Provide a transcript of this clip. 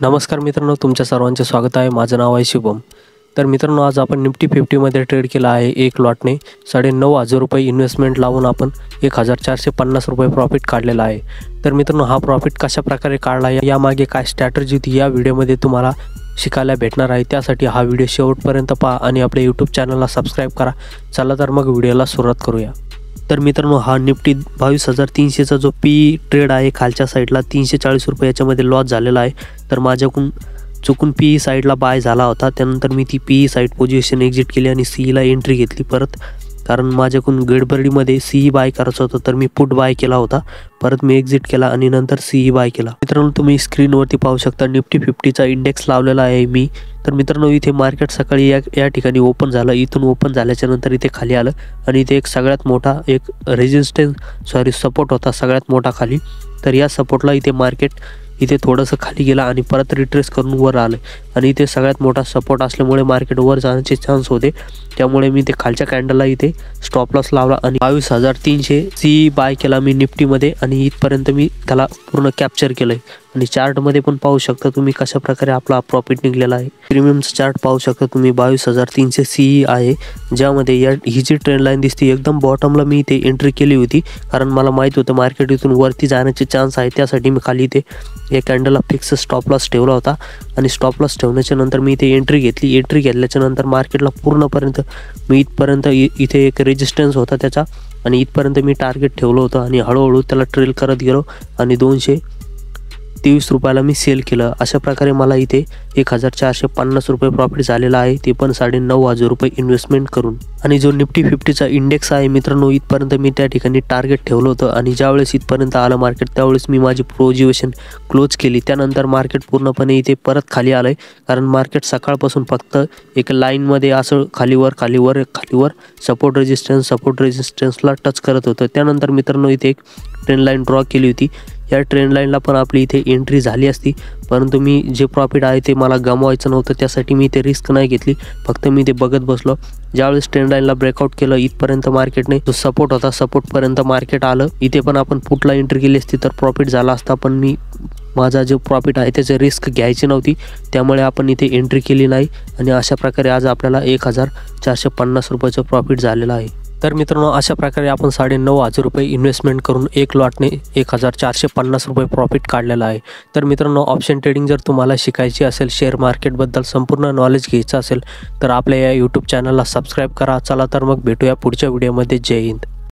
नमस्कार मित्रांनो, तुमच्या सर्वांचे स्वागत आहे। माझं नाव आहे शुभम। तर मित्रांनो, आज आपण निफ्टी 50 मध्ये ट्रेड केला आहे। एक लॉटने 9,500 रुपये इन्व्हेस्टमेंट लावून आपण 1,450 रुपये प्रॉफिट काढलेला आहे। तर मित्रांनो, हा प्रॉफिट कशा प्रकारे काढला, यामागे काय स्ट्रॅटेजी होती, या व्हिडिओमध्ये तुम्हाला शिकायला भेटणार आहे। त्यासाठी हा व्हिडिओ शेवटपर्यंत पहा आणि आपल्या यूट्यूब चॅनलला सबस्क्राईब करा। चला तर मग व्हिडिओला सुरुवात करूया। तर मित्रांनो, हा निफ्टी 22,300चा जो पी ट्रेड आहे, खालच्या साईडला 340 रुपये याच्यामध्ये लॉस झालेला आहे। तर माझ्याकडून चुकून पी साईडला बाय झाला होता। त्यानंतर मी ती पी साईड पोझिशन एक्झिट केली आणि सीला एंट्री घेतली परत, कारण माझ्याकडून गडबडीमध्ये सी बाय करायचं होतं, तर मी पुट बाय केला होता। परत मी एक्झिट केला आणि नंतर सी बाय केला। मित्रांनो, तुम्ही स्क्रीनवरती पाहू शकता निफ्टी 50चा इंडेक्स लावलेला आहे मी। तर मित्रांनो, इथे मार्केट सकाळी या ठिकाणी ओपन झालं। इथून ओपन झाल्याच्या नंतर इथे खाली आलं आणि इथे एक सगळ्यात मोठा सपोर्ट होता, सगळ्यात मोठा खाली। तर या सपोर्टला इथे मार्केट इथे थोडंसं खाली गेला आणि परत रिट्रेस करून वर आलं आणि इथे सगळ्यात मोठा सपोर्ट असल्यामुळे मार्केट वर जाण्याचे चान्स होते। त्यामुळे मी ते खालच्या कॅन्डलला इथे स्टॉप लॉस लावला आणि 22,300 सी बाय केला मी निफ्टीमध्ये आणि इथपर्यंत मी त्याला पूर्ण कॅप्चर केलंय। आणि चार्टमध्ये पण पाहू शकता तुम्ही कशा प्रकारे आपला प्रॉफिट निघलेला आहे। प्रीमियमचा चार्ट पाहू शकता तुम्ही, 22,300 सी आहे, ज्यामध्ये ही जी ट्रेंड लाईन दिसते एकदम बॉटमला मी इथे एंट्री केली होती, कारण मला माहित होतं मार्केट इथून वरती जाण्याचे चान्स आहे। त्यासाठी मी खाली इथे या कॅन्डलला फिक्स स्टॉप लॉस ठेवला होता आणि स्टॉप लॉस ठेवण्याच्या नंतर मी इथे एंट्री घेतली। एंट्री घेतल्याच्या नंतर मार्केटला पूर्णपर्यंत मी इथपर्यंत इथे एक रेजिस्टन्स होता त्याचा आणि इथपर्यंत मी टार्गेट ठेवलं होतं आणि हळूहळू त्याला ट्रेल करत गेलो आणि 223 रुपयाला मी सेल केलं। अशा प्रकारे मला इथे 1,450 रुपये प्रॉफिट झालेला आहे, ते पण 9,500 रुपये इन्व्हेस्टमेंट करून। आणि जो निफ्टी 50चा इंडेक्स आहे मित्रांनो, इथपर्यंत मी त्या ठिकाणी टार्गेट ठेवलं होतं आणि ज्यावेळेस इथपर्यंत आलं मार्केट, त्यावेळेस मी माझी पोझिशन क्लोज केली। त्यानंतर मार्केट पूर्णपणे इथे परत खाली आलंय, कारण मार्केट सकाळपासून फक्त एक लाईनमध्ये असं खालीवर खालीवर खालीवर सपोर्ट रेजिस्टन्सला टच करत होतं। त्यानंतर मित्रांनो, इथे एक ट्रेंड लाईन ड्रॉ केली होती। या ट्रेंड लाईनला पण आपली इथे एंट्री झाली असती, परंतु मी जे प्रॉफिट आहे ते मला गमवायचं नव्हतं, त्यासाठी मी इथे रिस्क नाही घेतली, फक्त मी ते बघत बसलो। ज्यावेळेस ट्रेंड लाईनला ब्रेकआउट केलं इथपर्यंत मार्केटने, जो सपोर्ट होता सपोर्टपर्यंत मार्केट आलं, इथे पण आपण पुटला एंट्री केली असती तर प्रॉफिट झाला असता, पण मी माझा जो प्रॉफिट आहे त्याची रिस्क घ्यायची नव्हती, त्यामुळे आपण इथे एंट्री केली नाही आणि अशा प्रकारे आज आपल्याला 1,450 रुपयाचं प्रॉफिट झालेलं आहे। तर मित्रांनो, अशा प्रकारे आपण 9,500 रुपये इन्व्हेस्टमेंट करून एक लॉटने 1,450 रुपये प्रॉफिट काढलेला आहे। तर मित्रांनो, ऑप्शन ट्रेडिंग जर तुम्हाला शिकायची असेल, शेअर मार्केटबद्दल संपूर्ण नॉलेज घ्यायचं असेल, तर आपल्या या यूट्यूब चॅनलला सबस्क्राईब करा। चला तर मग भेटूया पुढच्या व्हिडिओमध्ये। जय हिंद।